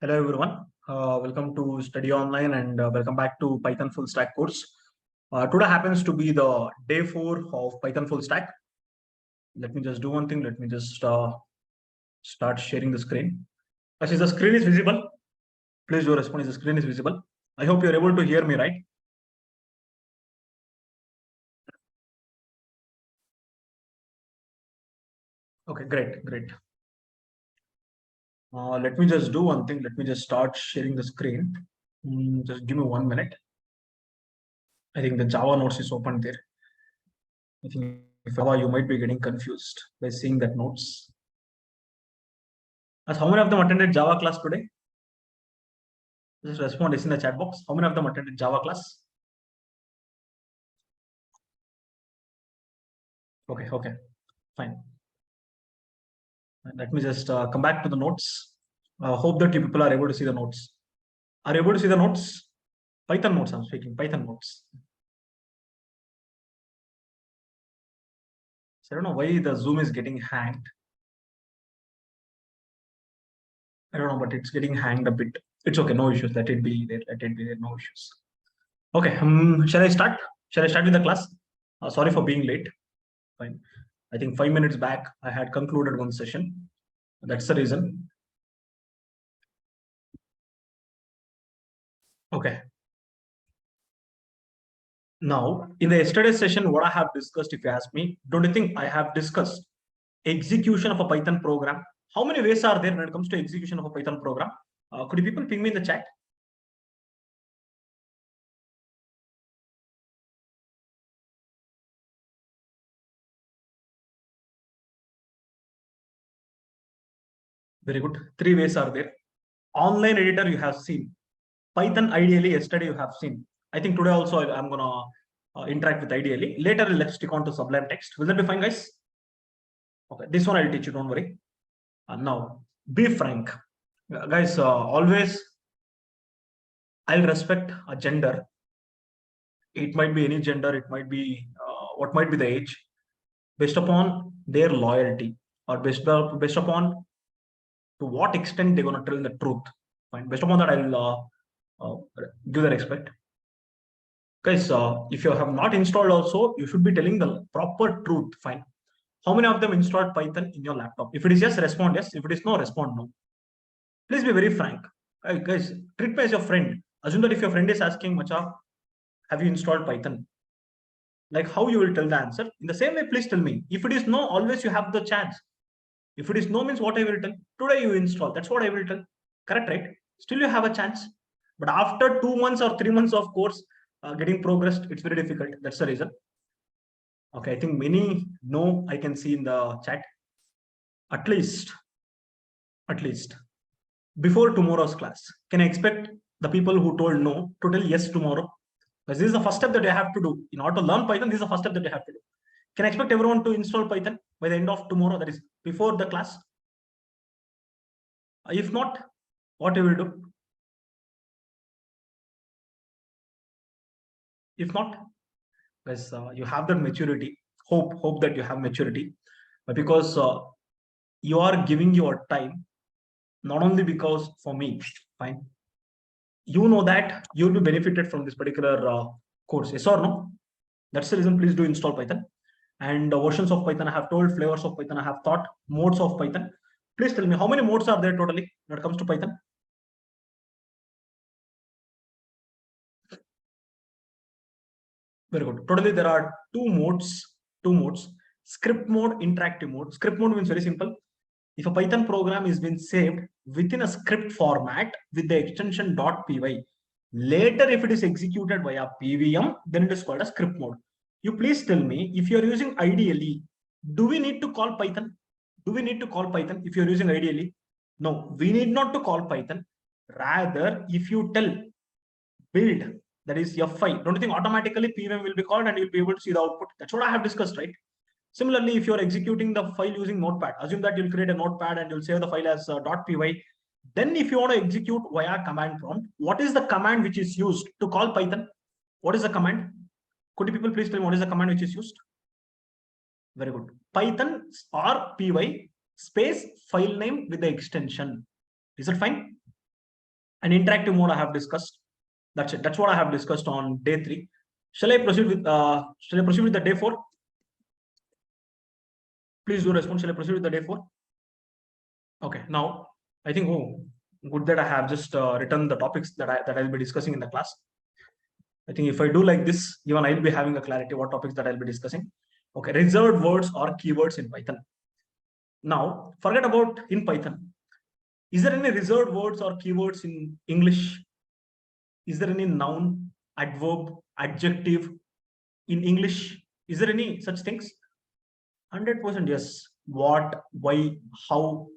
Hello everyone. Welcome to Study Online and welcome back to Python Full Stack course. Today happens to be the day 4 of Python Full Stack. Let me just do one thing. Let me just start sharing the screen. As the screen is visible, please do respond if the screen is visible. I hope you're able to hear me, right? Okay, great. Let me just do one thing. Let me just start sharing the screen. Just give me 1 minute. I think the Java notes is open there. I think if Java, you might be getting confused by seeing that notes. As how many of them attended Java class today? Just respond in the chat box. How many of them attended Java class? Okay, fine. Let me just come back to the notes. Hope that you people are able to see the notes. Are you able to see the notes? Python notes, I'm speaking, Python notes. So I don't know why the Zoom is getting hanged. I don't know, but it's getting hanged a bit. It's okay, no issues. Let it be there. No issues. Okay, shall I start? Shall I start with the class? Sorry for being late. Fine. I think 5 minutes back, I had concluded one session. That's the reason. Okay. Now, in the yesterday's session, what I have discussed, if you ask me, don't you think I have discussed execution of a Python program? How many ways are there when it comes to execution of a Python program? Could you people ping me in the chat? Very good. 3 ways are there. Online editor you have seen. Python ideally yesterday you have seen. I think today also I'm gonna interact with ideally. Later let's stick on to Sublime Text. Will that be fine, guys? Okay, this one I'll teach you. Don't worry. Now, be frank, guys. Always I'll respect a gender. It might be any gender. It might be what might be the age, based upon their loyalty or based upon to what extent they're going to tell the truth. Fine. Based upon that, I'll give the respect. Guys, if you have not installed also, you should be telling the proper truth. Fine. How many of them installed Python in your laptop? If it is yes, respond yes. If it is no, respond no. Please be very frank. Guys, treat me as your friend. Assume that if your friend is asking, Macha, have you installed Python? Like how you will tell the answer. In the same way, please tell me. If it is no, always you have the chance. If it is no means what I will tell. Today you install. That's what I will tell. Correct, right? Still you have a chance. But after 2 months or 3 months of course, getting progressed, it's very difficult. That's the reason. Okay, I think many no I can see in the chat. At least before tomorrow's class, can I expect the people who told no to tell yes tomorrow? Because this is the first step that you have to do. In order to learn Python, this is the first step that you have to do. Can I expect everyone to install Python by the end of tomorrow? That is before the class. If not, what you will do? If not, because you have that maturity. Hope that you have maturity, but because you are giving your time, not only because for me, fine. You know that you will be benefited from this particular course. Yes or no? That's the reason. Please do install Python. And versions of Python I have told, flavors of Python I have taught, modes of Python. Please tell me how many modes are there totally when it comes to Python? Very good. Totally there are two modes. Script mode, interactive mode. Script mode means very simple. If a Python program is been saved within a script format with the extension .py, later if it is executed via PVM, then it is called a script mode. You please tell me, if you are using IDLE, do we need to call Python? Do we need to call Python if you're using IDLE? No, we need not to call Python. Rather, if you tell build, that is F5, don't you think automatically PVM will be called and you'll be able to see the output? That's what I have discussed, right? Similarly, if you're executing the file using Notepad, assume that you'll create a Notepad and you'll save the file as .py. Then if you want to execute via command prompt, what is the command which is used to call Python? What is the command? Could you people please tell me what is the command which is used? Very good. Python or py space file name with the extension. Is that fine? And interactive mode I have discussed. That's it. That's what I have discussed on day 3. Shall I proceed with the day 4? Please do respond. Shall I proceed with the day 4? Okay. Now I think good that I have just written the topics that I'll be discussing in the class. I think if I do like this, even I'll be having a clarity what topics that I'll be discussing. Okay, reserved words or keywords in Python. Now, forget about in Python. Is there any reserved words or keywords in English? Is there any noun, adverb, adjective in English? Is there any such things? 100% yes. What, why, how?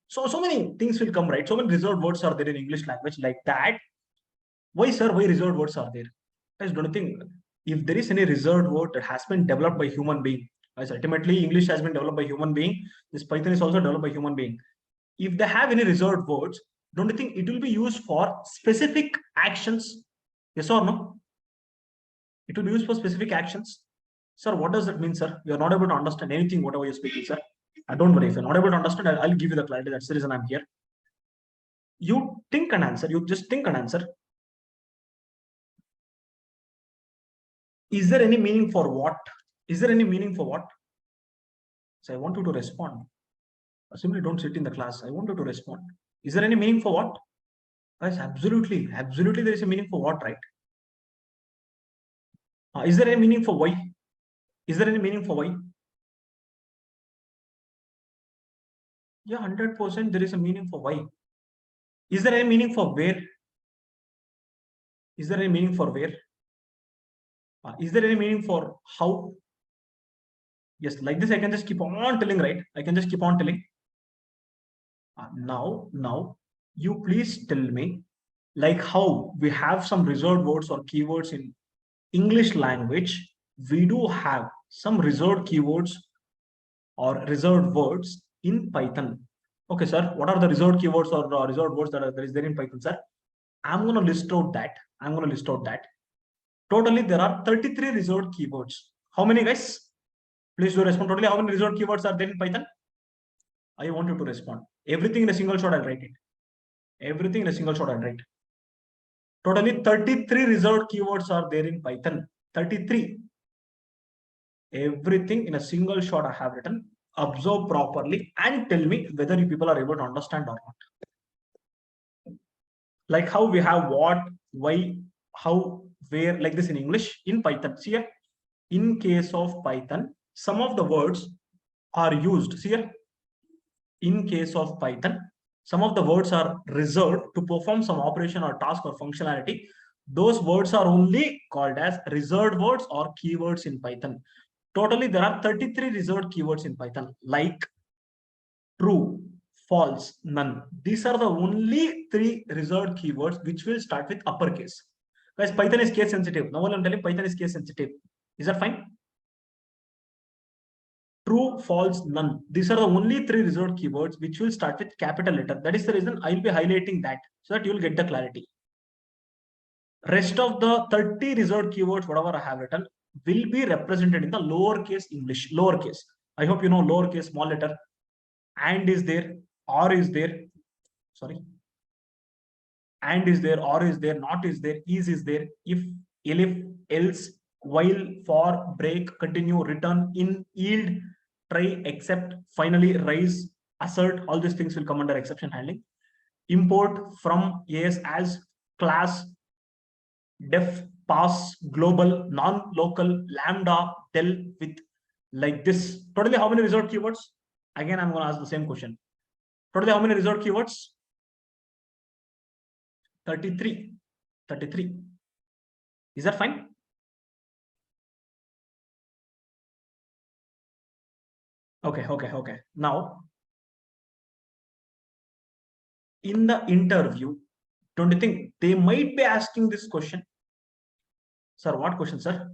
So many things will come, right? So many reserved words are there in English language like that. Why, sir? Why reserved words are there? Guys, don't you think if there is any reserved word that has been developed by human being, as ultimately English has been developed by human being, this Python is also developed by human being. If they have any reserved words, don't you think it will be used for specific actions? Yes or no? It will be used for specific actions. Sir, what does that mean, sir? You are not able to understand anything, whatever you're speaking, sir. Don't worry. If you're not able to understand, I'll give you the clarity. That's the reason I'm here. You think and answer. You just think and answer. Is there any meaning for what? Is there any meaning for what? So I want you to respond. Simply don't sit in the class. I want you to respond. Is there any meaning for what? Guys, absolutely. Absolutely, there is a meaning for what, right? Is there any meaning for why? Is there any meaning for why? Yeah, 100% there is a meaning for why. Is there any meaning for where? Is there any meaning for where? Is there any meaning for how? Yes, like this I can just keep on telling, right? I can just keep on telling. Now, you please tell me, like how we have some reserved words or keywords in English language, we do have some reserved keywords or reserved words in Python. Okay, sir, what are the reserved keywords or reserved words that is there in Python, sir? I'm going to list out that. Totally, there are 33 reserved keywords. How many, guys? Please do respond. Totally, how many reserved keywords are there in Python? I want you to respond. Everything in a single shot, I'll write it. Everything in a single shot, I'll write. Totally 33 reserved keywords are there in Python. 33. Everything in a single shot I have written. Observe properly and tell me whether you people are able to understand or not. Like how we have what, why, how, where, like this in English, in Python. See here, in case of Python, some of the words are used. See here, in case of Python, some of the words are reserved to perform some operation or task or functionality. Those words are only called as reserved words or keywords in Python. Totally, there are 33 reserved keywords in Python, like true, false, none. These are the only 3 reserved keywords which will start with uppercase. Guys, Python is case sensitive. Now I'm telling Python is case sensitive. Is that fine? True, false, none. These are the only 3 reserved keywords which will start with capital letter. That is the reason I'll be highlighting that so that you will get the clarity. Rest of the 30 reserved keywords, whatever I have written, will be represented in the lowercase English. Lowercase. I hope you know lowercase, small letter. And is there, or is there. Sorry. And is there, or is there, not is there, is there, if, elif, else, while, for, break, continue, return, in, yield, try, accept, finally, rise, assert. All these things will come under exception handling. Import, from, yes, as, class, def, pass, global, non-local, lambda, del, with, like this. Totally, how many reserved keywords? Again, I'm going to ask the same question. Totally, how many reserved keywords? 33. 33. Is that fine? Okay. Now, in the interview, don't you think they might be asking this question? Sir, what question, sir?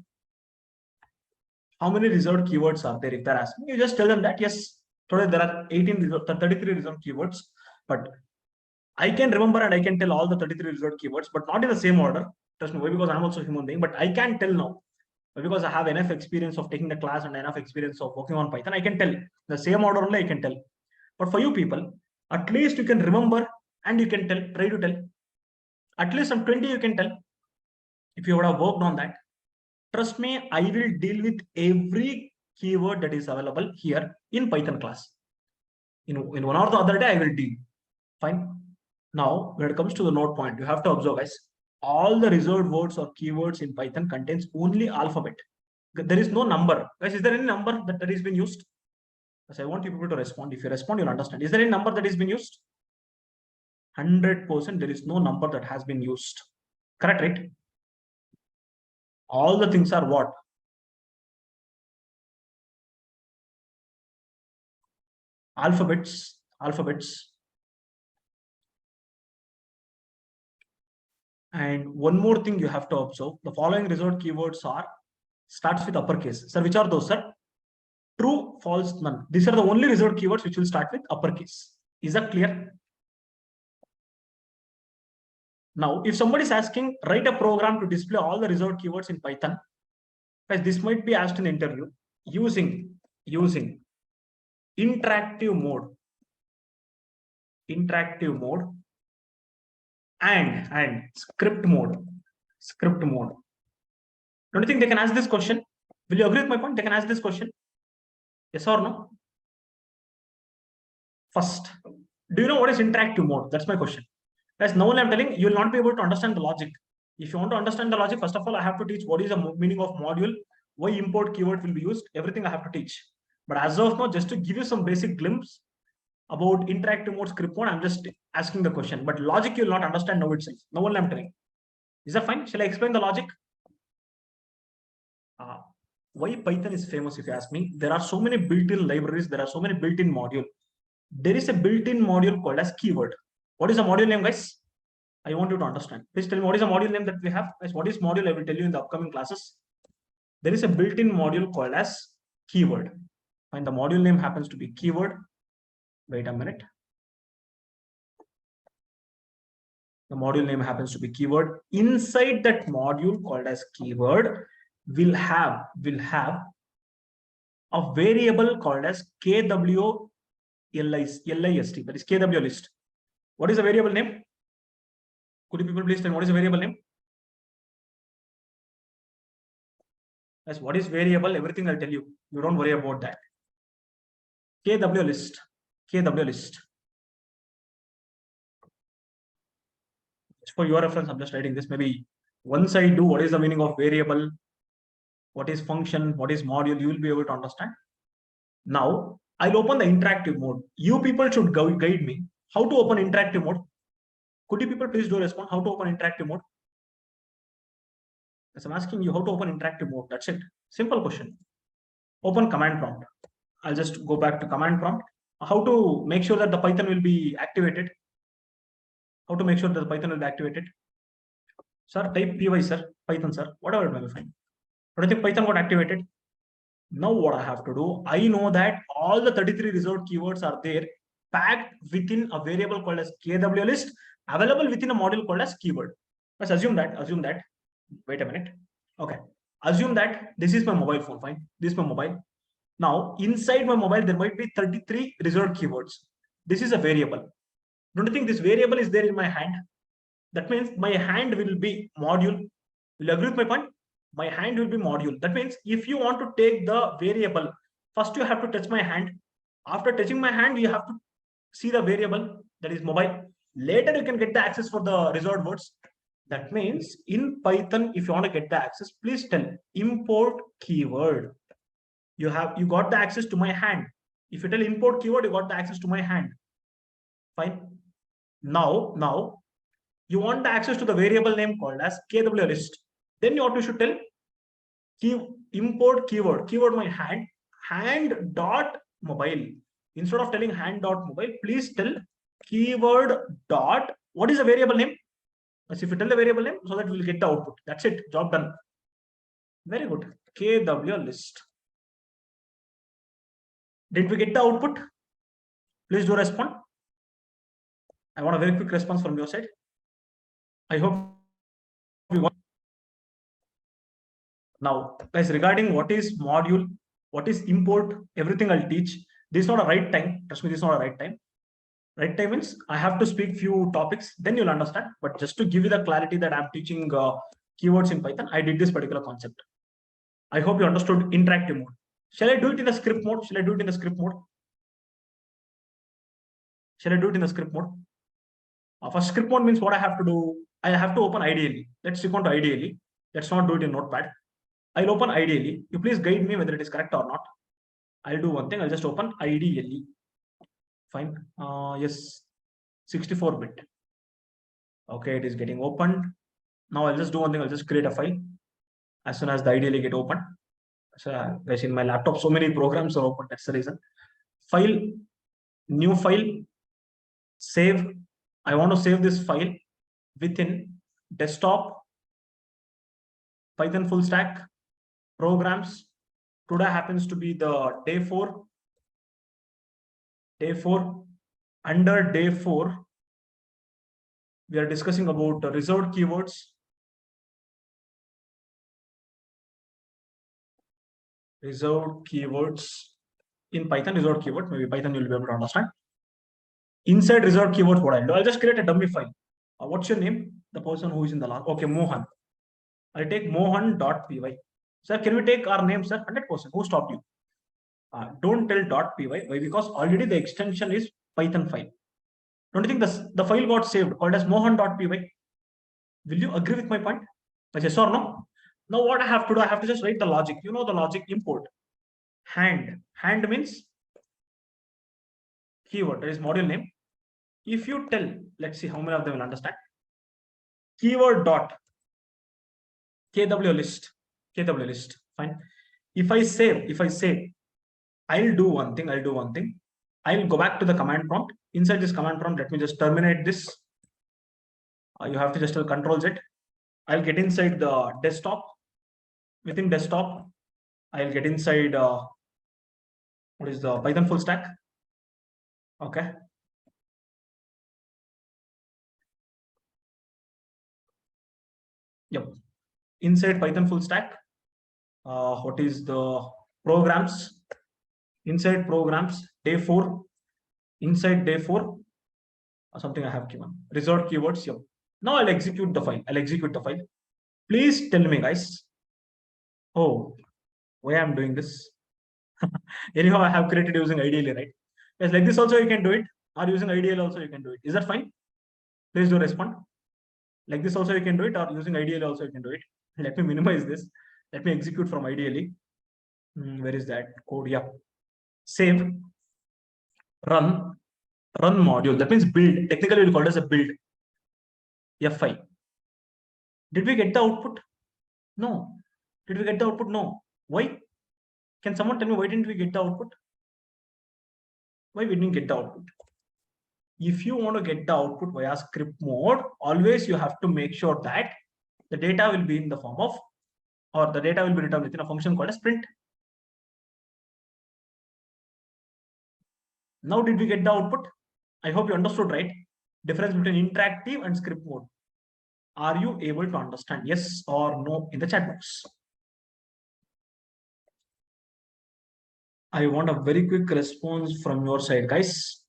How many reserved keywords are there? If they're asking, you just tell them that yes, today there are 33 reserved keywords, but I can remember and I can tell all the 33 reserved keywords, but not in the same order. Trust me, because I'm also a human being, but I can tell now because I have enough experience of taking the class and enough experience of working on Python. I can tell the same order only I can tell. But for you people, at least you can remember and you can tell, try to tell. At least some 20 you can tell. If you would have worked on that, trust me, I will deal with every keyword that is available here in Python class. In one or the other day, I will deal. Fine. Now, when it comes to the node point, you have to observe, guys, all the reserved words or keywords in Python contains only alphabet. There is no number. Guys, is there any number that is being used? Because I want you people to respond. If you respond, you'll understand. Is there any number that is being used? 100% there is no number that has been used. Correct, right? All the things are what? Alphabets. And one more thing you have to observe, the following reserved keywords are starts with uppercase. Sir, which are those, sir? True, false, none. These are the only reserved keywords which will start with uppercase. Is that clear? Now, if somebody is asking, write a program to display all the reserved keywords in Python, guys, this might be asked in interview using interactive mode and script mode. Don't you think they can ask this question? Will you agree with my point? They can ask this question. Yes or no? First, do you know what is interactive mode? That's my question. Guys, now I'm telling you will not be able to understand the logic. If you want to understand the logic, first of all, I have to teach what is the meaning of module, why import keyword will be used, everything I have to teach. But as of now, just to give you some basic glimpse about interactive mode, script mode, I'm just asking the question. But logic you will not understand now itself. Now only I'm telling. Is that fine? Shall I explain the logic? Why Python is famous, if you ask me? There are so many built-in libraries. There are so many built-in modules. There is a built-in module called as keyword. What is the module name, guys? I want you to understand. Please tell me what is the module name that we have. Guys, what is module? I will tell you in the upcoming classes. There is a built-in module called as keyword. And the module name happens to be keyword. Wait a minute. The module name happens to be keyword. Inside that module called as keyword, will have a variable called as KW list. That is KW list. What is the variable name? Could you people please tell me what is the variable name? Yes, what is variable? Everything I'll tell you. You don't worry about that. KW list. For your reference, I'm just writing this. Maybe once I do what is the meaning of variable, what is function, what is module, you will be able to understand. Now, I'll open the interactive mode. You people should guide me how to open interactive mode. Could you people please do respond how to open interactive mode? As I'm asking you how to open interactive mode. That's it. Simple question. Open command prompt. I'll just go back to command prompt. How to make sure that the Python will be activated? How to make sure that the Python will be activated? Sir, type py, sir, Python, sir, whatever it may be fine. But I think Python got activated. Now what I have to do, I know that all the 33 reserved keywords are there packed within a variable called as KW list, available within a module called as keyword. Let's assume that. Wait a minute. Okay. Assume that this is my mobile phone. Fine. This is my mobile. Now, inside my mobile, there might be 33 reserved keywords. This is a variable. Don't you think this variable is there in my hand? That means my hand will be module. Will you agree with my point? My hand will be module. That means if you want to take the variable, first you have to touch my hand. After touching my hand, you have to see the variable that is mobile. Later, you can get the access for the reserved words. That means in Python, if you want to get the access, please tell import keyword. You got the access to my hand. If you tell import keyword, you got the access to my hand. Fine. Now you want the access to the variable name called as KW list. Then you should tell import keyword my hand dot mobile. Instead of telling hand dot mobile, please tell keyword dot what is the variable name? As if you tell the variable name, so that we'll get the output. That's it. Job done. Very good. KW list. Did we get the output? Please do respond. I want a very quick response from your side. I hope we got. Now, guys, regarding what is module, what is import, everything I'll teach. This is not a right time. Trust me, this is not a right time. Right time means I have to speak few topics, then you'll understand. But just to give you the clarity that I'm teaching keywords in Python, I did this particular concept. I hope you understood interactive mode. Shall I do it in the script mode? Shall I do it in the script mode? Shall I do it in the script mode? For script mode means what I have to do, I have to open ideally. Let's stick on to ideally. Let's not do it in Notepad. I'll open ideally. You please guide me whether it is correct or not. I'll do one thing. I'll just open ideally. Fine. Yes, 64-bit. Okay, it is getting opened. Now I'll just do one thing. I'll just create a file as soon as the ideally get open. So guys, in my laptop, so many programs are open. That's the reason. File, new file, save. I want to save this file within desktop, Python full stack, programs. Today happens to be the day 4. Day 4. Under day 4, we are discussing about reserved keywords. Reserved keywords in Python, reserved keyword, maybe Python you'll be able to understand. Inside reserved keywords, what I'll do, I'll just create a dummy file. What's your name? The person who is in the last. Okay, Mohan. I'll take mohan.py. Sir, can we take our name, sir? 100%. Who stopped you? Don't tell .py. Why? Because already the extension is Python file. Don't you think the file got saved called as mohan.py? Will you agree with my point? Yes or no? Now what I have to do, I have to just write the logic. You know the logic, import. Hand. Hand means keyword. That is module name. If you tell, let's see how many of them will understand. Keyword dot KW list. KW list. Fine. If I say, I'll do one thing. I'll go back to the command prompt. Inside this command prompt, let me just terminate this. You have to just control Z. I'll get inside the desktop. Within desktop, I'll get inside what is the Python full stack. Okay. Yep. Inside Python full stack, what is the programs? Inside programs, day 4. Inside day 4, something I have given. Reserved keywords. Yep. Now I'll execute the file. Please tell me, guys. Oh, why I'm doing this? Anyhow, I have created using ideally, right? Yes, like this also you can do it. Or using ideal also you can do it. Is that fine? Please do respond. Like this also you can do it, or using ideally also you can do it. Let me minimize this. Let me execute from ideally. Where is that code? Yeah. Save. Run module. That means build. Technically, we call it as a build. F5. Did we get the output? No. Did we get the output? No. Why? Can someone tell me why didn't we get the output? Why we didn't get the output? If you want to get the output via script mode, always you have to make sure that the data will be in the form of, or the data will be returned within a function called as print. Now, did we get the output? I hope you understood, right? Difference between interactive and script mode. Are you able to understand? Yes or no in the chat box. I want a very quick response from your side, guys.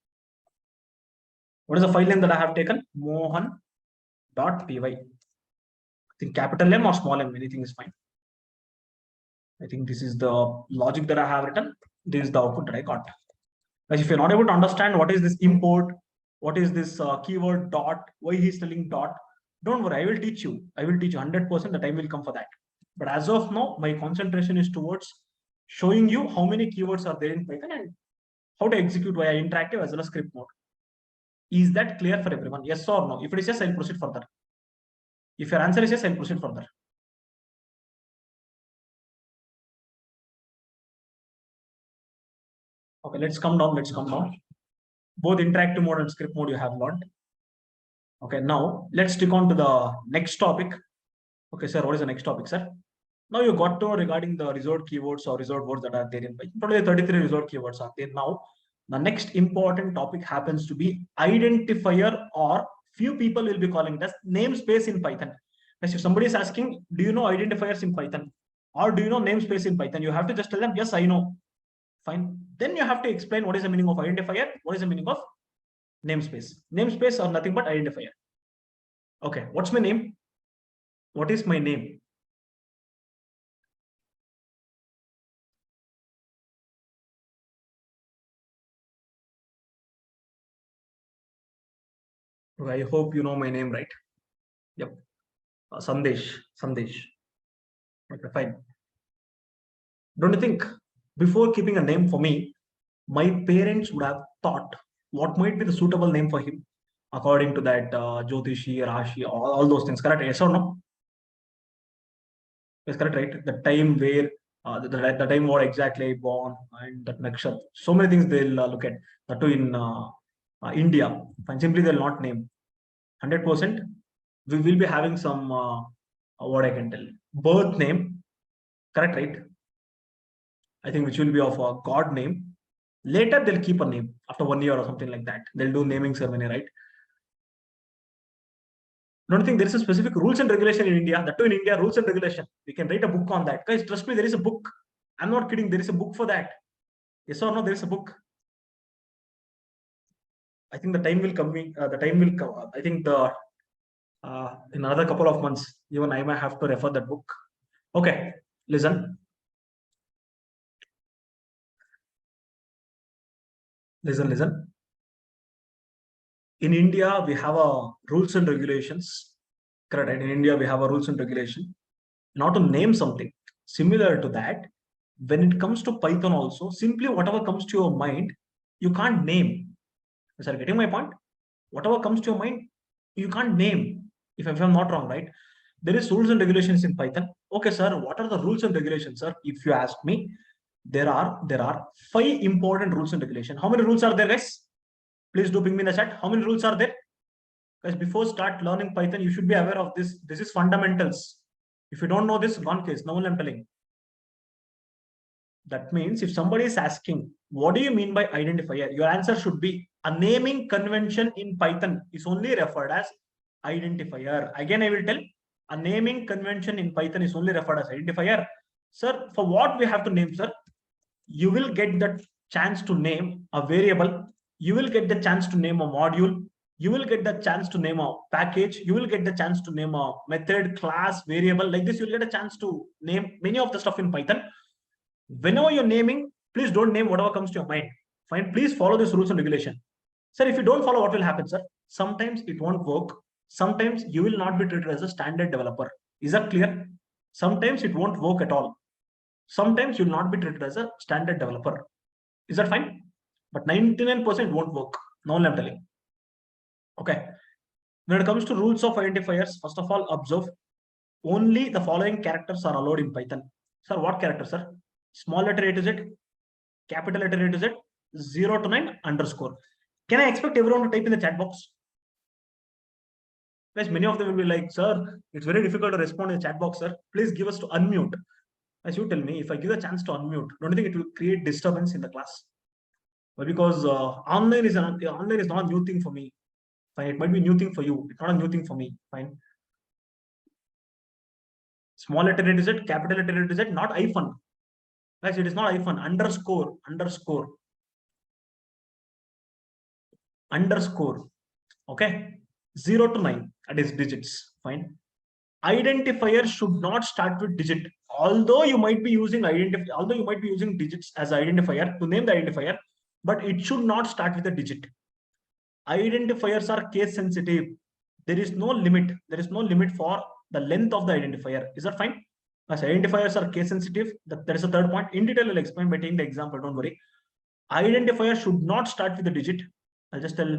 What is the file name that I have taken? Mohan.py. I think capital M or small m, anything is fine. I think this is the logic that I have written. This is the output that I got. Guys, if you're not able to understand what is this import, what is this keyword dot, why he's telling dot, don't worry, I will teach you. I will teach you 100%. The time will come for that. But as of now, my concentration is towards showing you how many keywords are there in Python and how to execute via interactive as well as script mode. Is that clear for everyone? Yes or no? If it is yes, I'll proceed further. If your answer is yes, I'll proceed further. Okay, let's come down. Both interactive mode and script mode you have learned. Okay, now let's stick on to the next topic. Okay, sir, what is the next topic, sir? Now you got to know regarding the reserved keywords or reserved words that are there in Python. Today, 33 reserved keywords are there. Now, the next important topic happens to be identifier, or few people will be calling it as namespace in Python. As if somebody is asking, do you know identifiers in Python? Or do you know namespace in Python? You have to just tell them, yes, I know. Fine. Then you have to explain what is the meaning of identifier, what is the meaning of Namespace. Namespace are nothing but identifier. Okay, what's my name? What is my name? I hope you know my name, right? Yep. Sandesh. Sandesh. Okay, fine. Don't you think before keeping a name for me, my parents would have thought what might be the suitable name for him according to that Jyotishi, Rashi, all those things, correct? Yes or no? Yes, correct, right? The time where, the time what exactly born and that nakshatra. So many things they'll look at. That too in India. And simply they'll not name. 100%. We will be having some, what I can tell, birth name, correct, right? I think which will be of a god name. Later they'll keep a name after 1 year or something like that. They'll do naming ceremony, right? Don't think there is a specific rules and regulation in India. That too in India, rules and regulation. We can write a book on that. Guys, trust me, there is a book. I'm not kidding. There is a book for that. Yes or no? There is a book. I think the time will come. The time will come. I think the in another couple of months, even I might have to refer that book. Okay, listen. Listen. In India, we have a rules and regulations. Correct. And in India, we have a rules and regulation. Not to name something similar to that. When it comes to Python, also simply whatever comes to your mind, you can't name. Is that getting my point? Whatever comes to your mind, you can't name. If I'm not wrong, right? There is rules and regulations in Python. Okay, sir. What are the rules and regulations, sir? If you ask me, there are 5 important rules and regulations. How many rules are there, guys? Please do ping me in the chat. How many rules are there? Guys, before start learning Python, you should be aware of this. This is fundamentals. If you don't know this, one case. Now I'm telling. That means if somebody is asking, what do you mean by identifier? Your answer should be a naming convention in Python is only referred as identifier. Again, I will tell a naming convention in Python is only referred as identifier. Sir, for what we have to name, sir? You will get the chance to name a variable. You will get the chance to name a module. You will get the chance to name a package. You will get the chance to name a method, class, variable. Like this, you'll get a chance to name many of the stuff in Python. Whenever you're naming, please don't name whatever comes to your mind. Fine, please follow this rules and regulation. Sir, if you don't follow, what will happen, sir? Sometimes it won't work. Sometimes you will not be treated as a standard developer. Is that clear? Sometimes it won't work at all. Sometimes you'll not be treated as a standard developer. Is that fine? But 99% won't work. No, I'm telling. Okay. When it comes to rules of identifiers, first of all, observe only the following characters are allowed in Python. Sir, what characters, sir? Small letter A to Z, capital letter A to Z, 0 to 9 underscore. Can I expect everyone to type in the chat box? Guys, many of them will be like, sir, it's very difficult to respond in the chat box, sir. Please give us to unmute. As you tell me, if I give a chance to unmute, don't you think it will create disturbance in the class? Well, because online is not a new thing for me. Fine, it might be a new thing for you. It's not a new thing for me. Fine. Small letter A to Z, capital letter A to Z, not hyphen. Guys, it is not hyphen. Underscore. Okay. 0 to 9. That is digits. Fine. Identifier should not start with digit. Although you might be using digits as identifier to name the identifier, but it should not start with a digit. Identifiers are case sensitive. There is no limit. There is no limit for the length of the identifier. Is that fine? As identifiers are case sensitive, that is a third point. In detail, I'll explain by taking the example. Don't worry. Identifier should not start with a digit. I'll just tell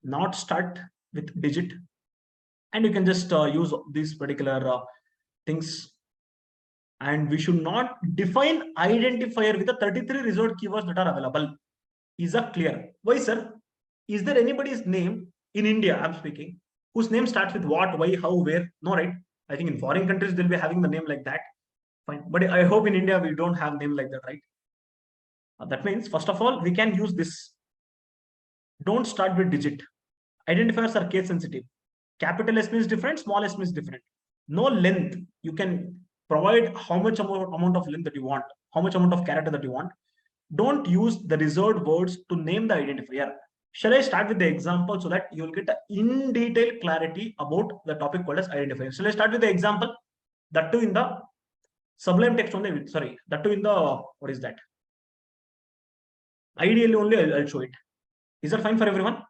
not start with digit. And you can just use these particular things. And we should not define identifier with the 33 reserved keywords that are available. Is that clear? Why, sir? Is there anybody's name in India, I'm speaking, whose name starts with what, why, how, where? No, right? I think in foreign countries, they'll be having the name like that. Fine. But I hope in India, we don't have name like that, right? That means, first of all, we can use this. Don't start with digit. Identifiers are case sensitive. Capital S means different, small s means different. No length. You can provide how much amount of length that you want, how much amount of character that you want. Don't use the reserved words to name the identifier. Shall I start with the example so that you will get in detail clarity about the topic called as identifier? Shall I start with the example? That too in the Sublime Text only. Sorry, that too in the, what is that? Ideally only I'll show it. Is that fine for everyone?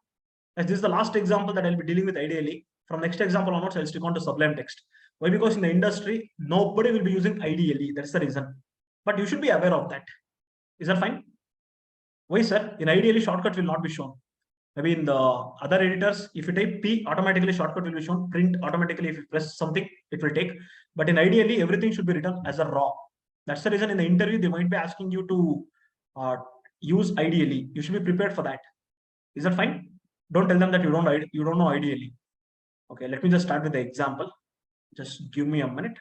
As this is the last example that I'll be dealing with ideally. From next example onwards, I'll stick on to Sublime Text. Why? Because in the industry, nobody will be using ideally. That's the reason. But you should be aware of that. Is that fine? Why, sir? In ideally, shortcut will not be shown. Maybe in the other editors, if you type P, automatically shortcut will be shown. Print automatically, if you press something, it will take. But in ideally, everything should be written as a raw. That's the reason in the interview, they might be asking you to use ideally. You should be prepared for that. Is that fine? Don't tell them that you don't know ideally. Okay, let me just start with the example. Just give me a minute.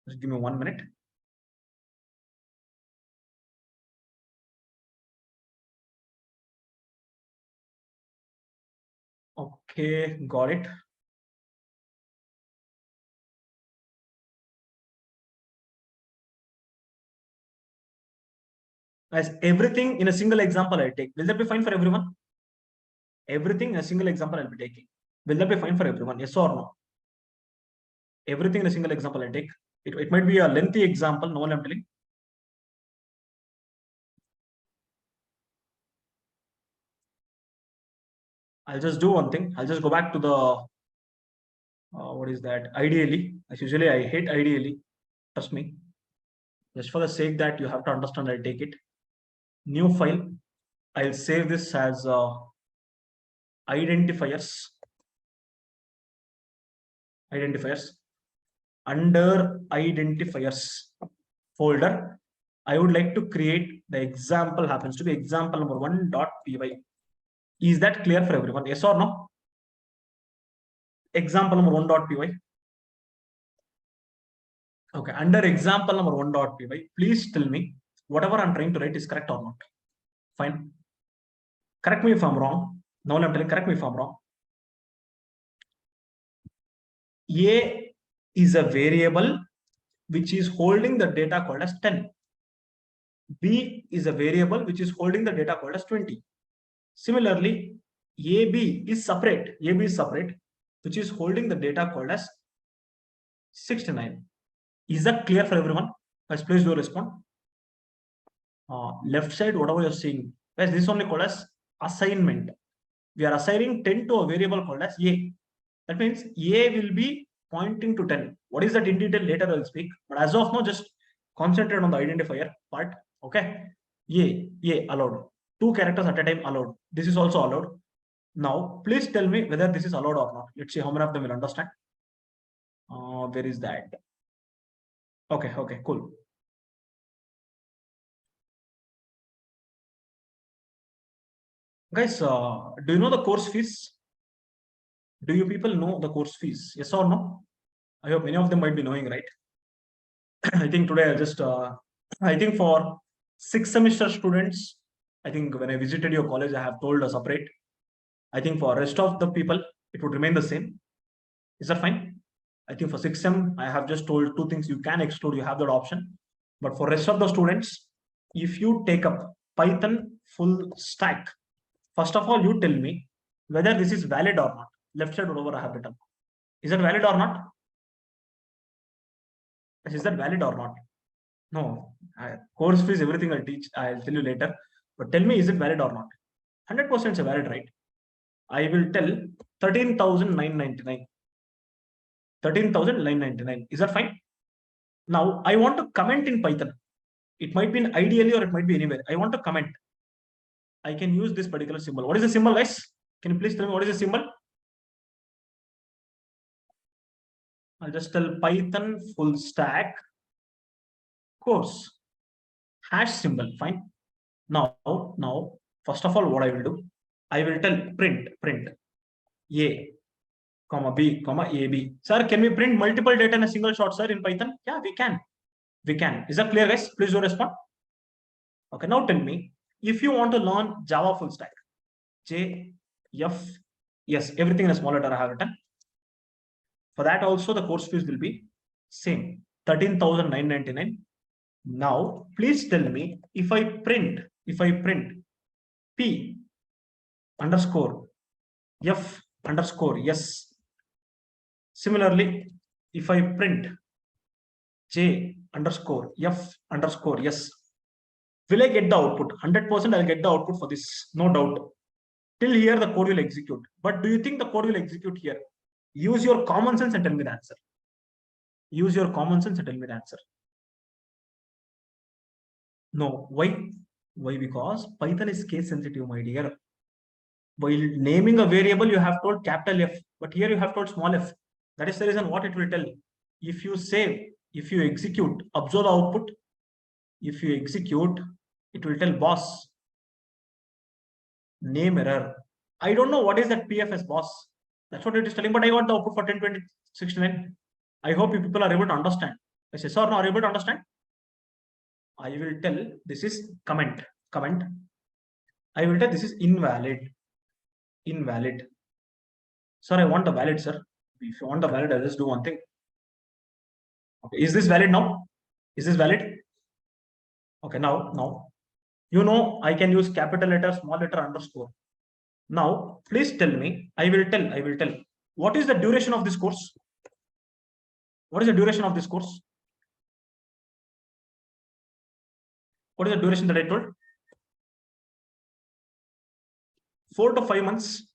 Just give me 1 minute. Okay, got it. As everything in a single example I take. Will that be fine for everyone? Everything in a single example I'll be taking. Will that be fine for everyone? Yes or no? Everything in a single example I take. It might be a lengthy example, no one I'm telling. I'll just do one thing. I'll just go back to the what is that? Ideally, as usually I hate ideally. Trust me. Just for the sake that you have to understand, I'll take it. New file. I'll save this as identifiers. Under identifiers folder, I would like to create the example, happens to be example number 1.py. Is that clear for everyone? Yes or no? Example number 1.py. Okay, under example number 1.py, please tell me whatever I'm trying to write is correct or not. Fine. Correct me if I'm wrong. Now I'm telling, correct me if I'm wrong. A is a variable which is holding the data called as 10. B is a variable which is holding the data called as 20. Similarly, AB is separate. AB is separate, which is holding the data called as 69. Is that clear for everyone? Guys, please do respond. Left side, whatever you're seeing, guys, this is only called as assignment. We are assigning 10 to a variable called as A. That means A will be pointing to 10. What is that in detail? Later I'll speak. But as of now, just concentrate on the identifier part. Okay. A allowed. 2 characters at a time allowed. This is also allowed. Now, please tell me whether this is allowed or not. Let's see how many of them will understand. Where is that? Okay, cool. Guys, do you know the course fees? Do you people know the course fees? Yes or no? I hope many of them might be knowing, right? I think today I'll just, I think for 6th semester students, I think when I visited your college, I have told a separate. I think for rest of the people, it would remain the same. Is that fine? I think for 6th sem, I have just told 2 things you can exclude, you have that option. But for rest of the students, if you take up Python full stack, first of all, you tell me whether this is valid or not. Left side whatever I have written. Is that valid or not? Is that valid or not? No. Course fees, everything I'll teach, I'll tell you later. But tell me, is it valid or not? 100% is valid, right? I will tell 13,999. 13,999. Is that fine? Now, I want to comment in Python. It might be in ideally or it might be anywhere. I want to comment. I can use this particular symbol. What is the symbol, guys? Can you please tell me what is the symbol? I'll just tell Python full stack course hash symbol. Fine. Now, first of all, what I will do, I will tell print A, comma B, comma AB. Sir, can we print multiple data in a single shot, sir, in Python? Yeah, we can. We can. Is that clear, guys? Please do respond. Okay, now tell me, if you want to learn Java full stack, yes, everything in a small letter I have written. For that also, the course fees will be same, 13,999. Now, please tell me if I print P, underscore f underscore yes. Similarly, if I print j underscore f underscore yes, will I get the output? 100% I'll get the output for this, no doubt. Till here, the code will execute. But do you think the code will execute here? Use your common sense and tell me the answer. Use your common sense and tell me the answer. No. Why? Why? Because Python is case sensitive, my dear. While naming a variable, you have told capital F, but here you have told small f. That is the reason what it will tell. If you save, if you execute, observe the output. If you execute, it will tell boss. Name error. I don't know what is that PFS boss. That's what it is telling, but I got the output for 10, 20, 69. I hope you people are able to understand. I say, sir, now are you able to understand? I will tell this is comment. I will tell this is invalid. Invalid. Sir, I want the valid, sir. If you want the valid, I'll just do one thing. Okay, is this valid now? Is this valid? Okay, now, you know, I can use capital letter, small letter, underscore. Now, please tell me, I will tell. What is the duration of this course? What is the duration of this course? What is the duration that I told? 4 to 5 months.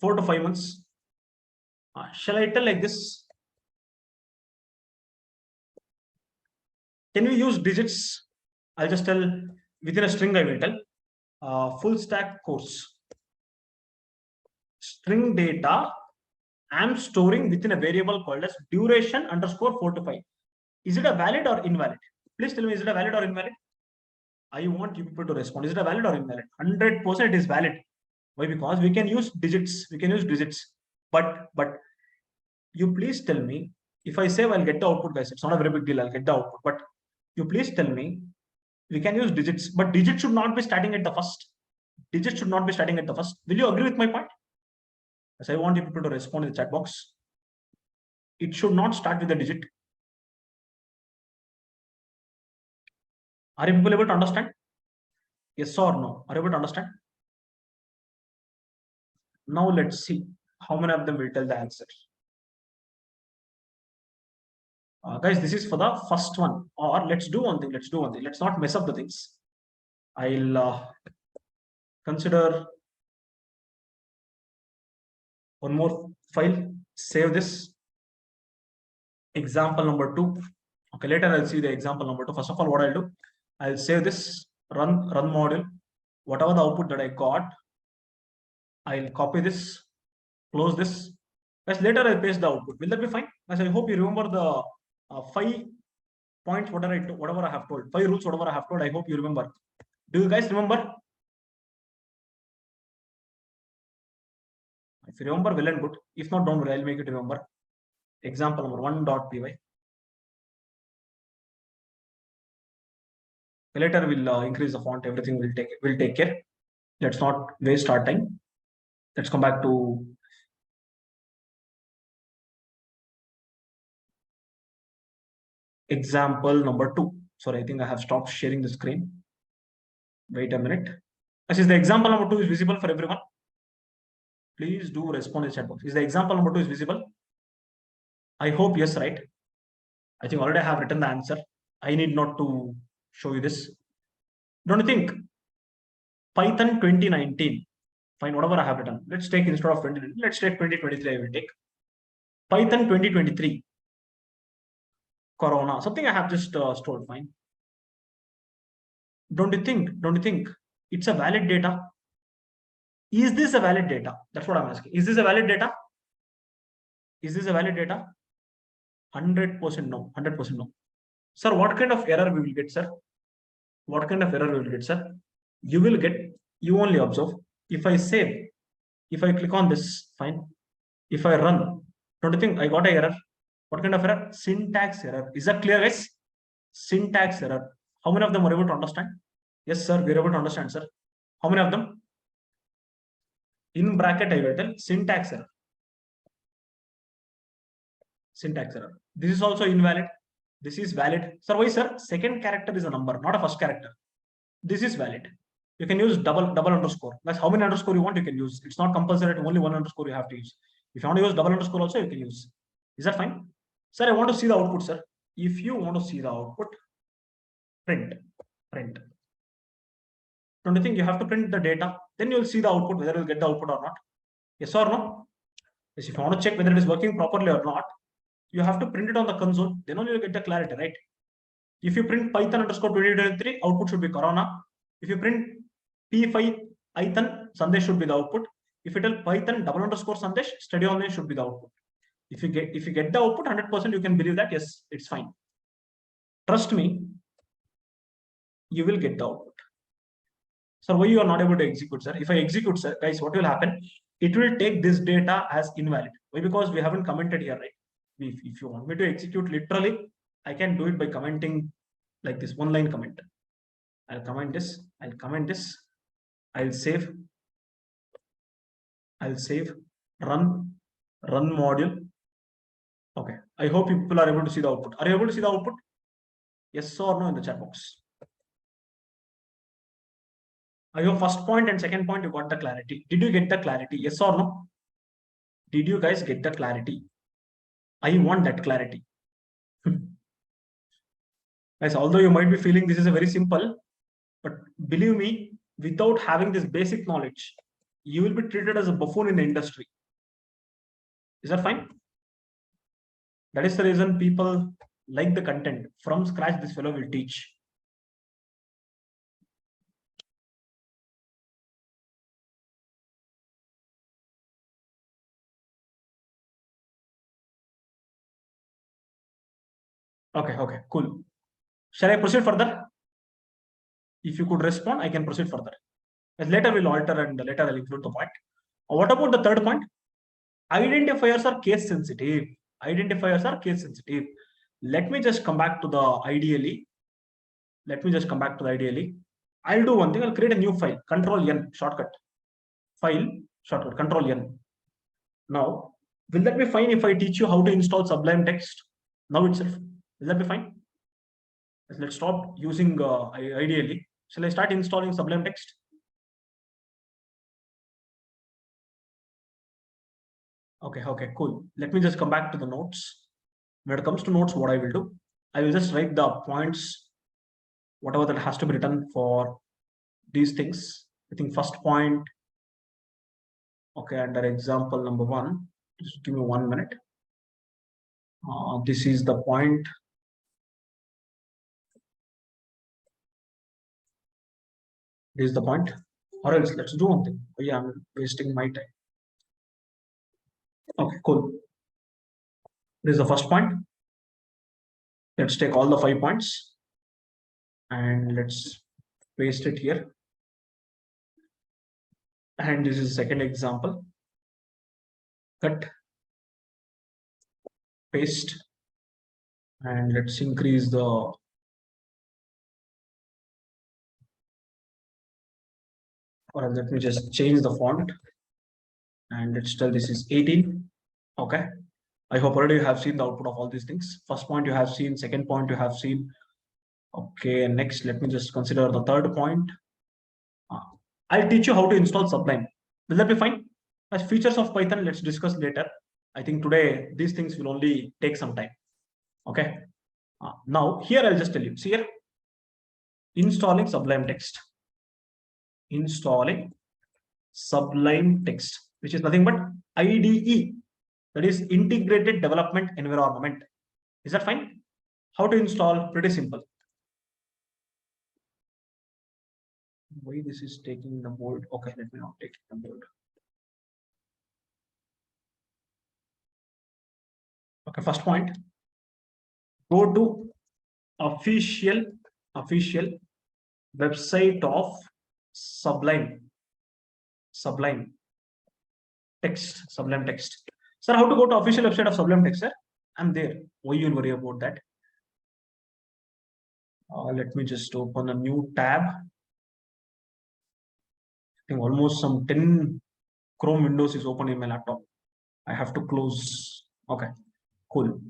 4 to 5 months. Shall I tell like this? Can we use digits? I'll just tell within a string, I will tell full stack course. String data I'm storing within a variable called as duration underscore 4 to 5. Is it a valid or invalid? Please tell me, is it a valid or invalid? I want you people to respond. Is it a valid or invalid? 100% it is valid. Why? Because we can use digits. We can use digits. But you please tell me, if I save, I'll get the output, guys. It's not a very big deal. I'll get the output. But you please tell me, we can use digits, but digits should not be starting at the first. Digits should not be starting at the first. Will you agree with my point? As I want you people to respond in the chat box. It should not start with a digit. Are you people able to understand? Yes or no? Are you able to understand? Now let's see how many of them will tell the answer. Guys, this is for the first one. Or let's do one thing. Let's not mess up the things. I'll consider one more file. Save this. Example number 2. Okay, later I'll see the example number 2. First of all, what I'll do, I'll save this, run module. Whatever the output that I got, I'll copy this, close this. Guys, later I'll paste the output. Will that be fine? Guys, I hope you remember the 5 points, whatever I have told, 5 rules, whatever I have told. I hope you remember. Do you guys remember? If you remember, well and good. If not, don't worry, I'll make it remember. Example number 1.py. Later we'll increase the font, everything will take care. Let's not waste our time. Let's come back to example number 2. Sorry, I think I have stopped sharing the screen. Wait a minute. This is the example number 2 is visible for everyone. Please do respond in the chat box. Is the example number 2 is visible? I hope yes, right? I think already I have written the answer. I need not to show you this. Don't you think? Python 2019. Fine, whatever I have written. Let's take instead of 2019, let's take 2023. I will take Python 2023. Corona. Something I have just stored. Fine. Don't you think it's a valid data? Is this a valid data? That's what I'm asking. Is this a valid data? Is this a valid data? 100% no. 100% no. Sir, what kind of error we will get, sir? What kind of error we will get, sir? You will get, you only observe. If I save, if I click on this, fine. If I run, don't you think I got an error? What kind of error? Syntax error. Is that clear, guys? Syntax error. How many of them are able to understand? Yes, sir, we're able to understand, sir. How many of them? In bracket, I will tell syntax error. Syntax error. This is also invalid. This is valid. Sir, why, sir? Second character is a number, not a first character. This is valid. You can use double underscore. That's how many underscore you want, you can use. It's not compulsory that only one underscore you have to use. If you want to use double underscore also, you can use. Is that fine? Sir, I want to see the output, sir. If you want to see the output, print. Don't you think you have to print the data? Then you'll see the output, whether you'll get the output or not. Yes or no? Yes, if you want to check whether it is working properly or not, you have to print it on the console. Then only you'll get the clarity, right? If you print Python underscore 2023, output should be Corona. If you print P5 Python, Sandesh should be the output. If you tell Python double underscore Sandesh, study online should be the output. If you get the output 100%, you can believe that yes, it's fine. Trust me, you will get the output. Sir, why you are not able to execute, sir? If I execute, sir, guys, what will happen? It will take this data as invalid. Why? Because we haven't commented here, right? If you want me to execute literally, I can do it by commenting like this one line comment. I'll comment this, I'll comment this, I'll save, run module. Okay, I hope people are able to see the output. Are you able to see the output? Yes or no in the chat box? I hope first point and second point you got the clarity. Did you get the clarity? Yes or no? Did you guys get the clarity? I want that clarity. Guys, although you might be feeling this is a very simple, but believe me, without having this basic knowledge, you will be treated as a buffoon in the industry. Is that fine? That is the reason people like the content. From scratch, this fellow will teach. Okay, cool. Shall I proceed further? If you could respond, I can proceed further. As later we'll alter and later I'll include the point. What about the third point? Identifiers are case sensitive. Identifiers are case sensitive. Let me just come back to the ideally. I'll do one thing. I'll create a new file. Control N shortcut. File shortcut. Control N. Now, will that be fine if I teach you how to install Sublime Text now itself? Will that be fine? Let's stop using ideally. Shall I start installing Sublime Text? Okay, cool. Let me just come back to the notes. When it comes to notes, what I will do, I will just write the points, whatever that has to be written for these things. I think first point. Okay, under example number 1, just give me 1 minute. This is the point. This is the point. Or else let's do one thing. Oh, yeah, I'm wasting my time. Okay, cool. This is the first point. Let's take all the 5 points and let's paste it here. And this is the second example. Cut, paste, and let's increase the or let me just change the font and let's tell this is 18. Okay, I hope already you have seen the output of all these things. First point you have seen, second point you have seen. Okay, next let me just consider the third point. I'll teach you how to install Sublime. Will that be fine? As features of Python, let's discuss later. I think today these things will only take some time. Okay. Now here I'll just tell you. See here, installing Sublime Text. Installing Sublime Text, which is nothing but IDE. That is Integrated Development Environment. Is that fine? How to install? Pretty simple. Why this is taking the bold? Okay, let me not take the bold. Okay, first point. Go to official website of Sublime Text. Sir, how to go to official website of Sublime Text, sir? I'm there. Why you worry about that? Let me just open a new tab. I think almost some 10 Chrome windows is open in my laptop. I have to close. Okay, cool.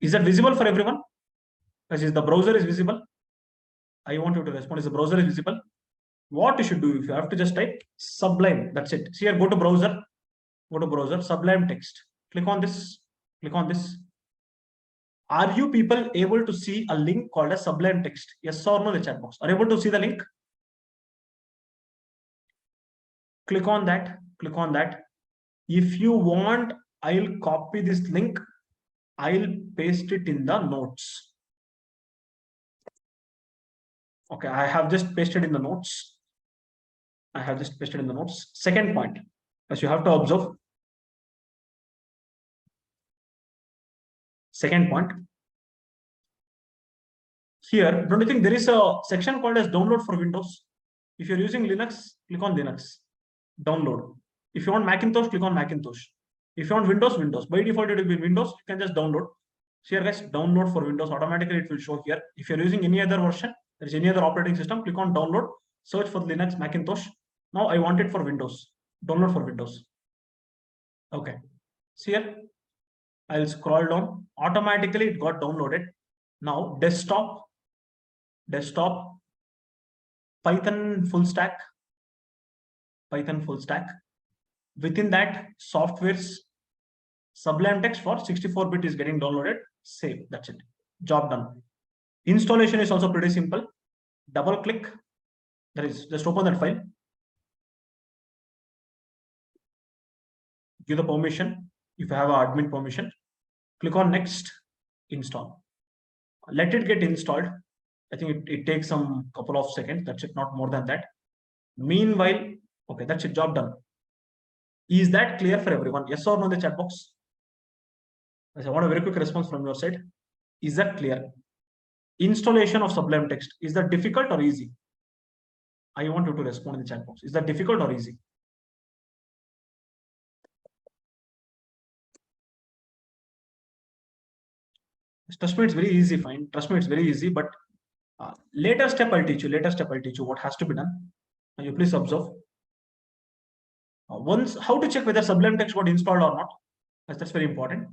Is that visible for everyone? Because the browser is visible. I want you to respond. Is the browser is visible? what you should do, if you have to just type Sublime, that's it. See here, go to browser, Sublime Text. Click on this, Are you people able to see a link called as Sublime Text? Yes or no, the chat box. Are you able to see the link? Click on that. If you want, I'll copy this link. I'll paste it in the notes. Okay, I have just pasted in the notes. Second point, as you have to observe. Second point. Here, don't you think there is a section called as download for Windows? If you're using Linux, click on Linux. Download. If you want Macintosh, click on Macintosh. If you want Windows. By default, it will be Windows. You can just download. So here, guys, download for Windows. Automatically, it will show here. If you're using any other version, there is any other operating system, click on download. Search for Linux, Macintosh. Now I want it for Windows. Download for Windows. Okay. See here, I'll scroll down. Automatically, it got downloaded. Now, desktop, Python full stack. Within that, softwares, Sublime Text for 64-bit is getting downloaded. Save. That's it. Job done. Installation is also pretty simple. Double click. That is, just open that file. Give the permission. If you have an admin permission, click on next. Install. Let it get installed. I think it takes some couple of seconds. That's it. Not more than that. Meanwhile, okay, that's it. Job done. Is that clear for everyone? Yes or no in the chat box? I want a very quick response from your side. Is that clear? Installation of Sublime Text, is that difficult or easy? I want you to respond in the chat box. Is that difficult or easy? Trust me, it's very easy, fine. Trust me, it's very easy, but later step I'll teach you what has to be done. You please observe. Once, how to check whether Sublime Text got installed or not. That's very important.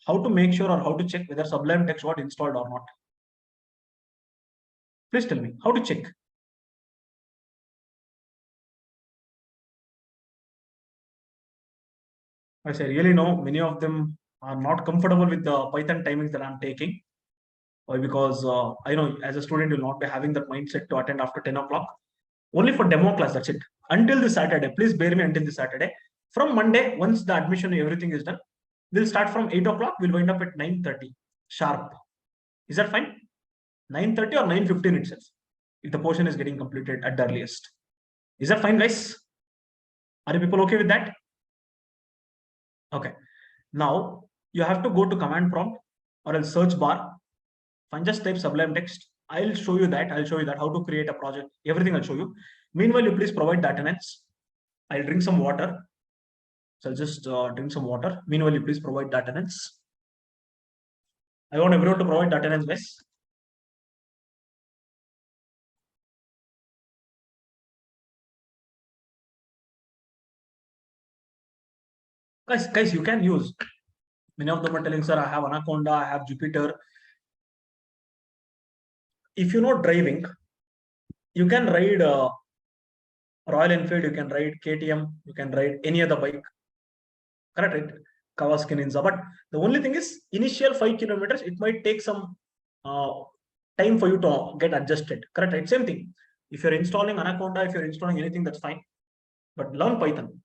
How to make sure or how to check whether Sublime Text got installed or not. Please tell me, how to check? As I really know, many of them are not comfortable with the Python timings that I'm taking. Because I know as a student, you'll not be having that mindset to attend after 10 o'clock. Only for demo class, that's it. Until this Saturday, please bear me until this Saturday. From Monday, once the admission, everything is done, we'll start from 8 o'clock, we'll wind up at 9:30 sharp. Is that fine? 9:30 or 9:15 itself, if the portion is getting completed at the earliest. Is that fine, guys? Are you people okay with that? Okay. Now, you have to go to command prompt or else search bar. Fine, just type Sublime Text. I'll show you that how to create a project. Everything I'll show you. Meanwhile, you please provide the attendance. I'll drink some water. So I'll just drink some water. Meanwhile, you please provide the attendance. I want everyone to provide the attendance, guys. Guys, you can use. Many of them are telling, sir, I have Anaconda, I have Jupiter. If you know driving, you can ride Royal Enfield, you can ride KTM, you can ride any other bike. Correct, right? Kawasaki Ninja. But the only thing is, initial 5 kilometers, it might take some time for you to get adjusted. Correct, right? Same thing. If you're installing Anaconda, if you're installing anything, that's fine. But learn Python.